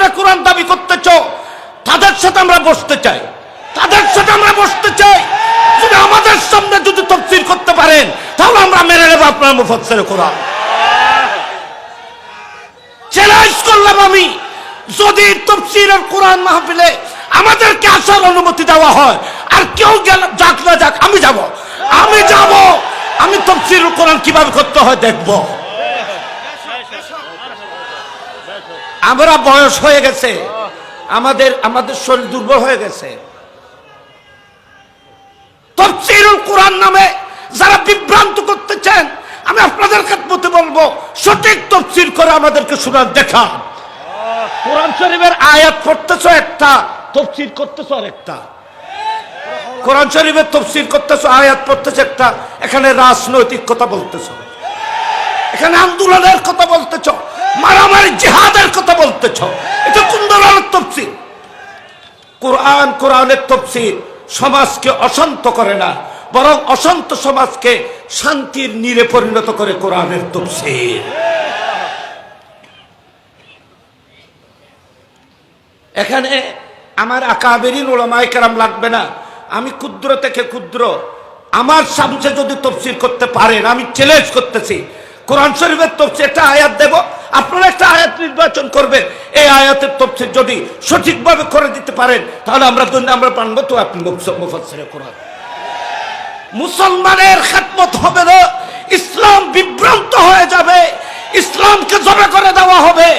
তফসিরে কোরআন দাবি করতেছ, তাদের সাথে আমরা বসতে চাই, তাদের সাথে আমরা বসতে চাই। যদি আমাদের সামনে যদি তফসির করতে পারেন তাহলে আমরা মেনে নেব আপনার মুফাসসিরে কোরআন। চ্যালেঞ্জ করলাম আমি, যদি তফসিরের কোরআন মাহফিলে আমাদেরকে আসার অনুমতি দেওয়া হয়, আর কেউ যাক না যাক, আমি যাব, আমি যাব, আমি তফসিরুল কোরআন কিভাবে করতে হয় দেখব। আমরা বয়স হয়ে গেছে, আমাদের শরীর দুর্বল হয়ে গেছে। তফসিরুল কোরআন নামে যারা বিভ্রান্ত করতে চান, আমি আপনাদের খেদমতে বলবো, সঠিক তফসির করে আমাদেরকে শোনার দেখা। কোরআন শরীফের আয়াত পড়তেছো একটা, তফসির করতেছো আরেকটা। কোরআন শরীফের তফসির করতেছো, আয়াত পড়তেছো একটা, এখানে রাজনৈতিক কথা বলতেছো, এখানে আন্দোলনের কথা বলতেছো, মারামারি জিহাদের কথা বলতেছো। এটা কোন ধরনের তফসির? কোরআনের তফসির সমাজকে অশান্ত করে না, বরং অশান্ত সমাজকে শান্তির নীড়ে পরিণত করে কোরআনের তফসির। এখানে আমার আকাবেরিন উলামায়ে কেরাম লাগবে না, আমি ক্ষুদ্র থেকে ক্ষুদ্র, আমার সামনে যদি তফসির করতে পারেন, আমি চ্যালেঞ্জ করতেছি, কোরআন শরীফের তফসির একটা আয়াত দেব, আপনারা একটা আয়াত নির্বাচন করবেন, এই আয়াতের তফসির যদি সঠিকভাবে করে দিতে পারেন তাহলে আমরা মানবো, তো আপনি মুফাসসিরে কোরআন। মুসলমানের খেদমত হবে না, ইসলাম বিভ্রান্ত হয়ে যাবে, ইসলামকে জবে করে দেওয়া হবে।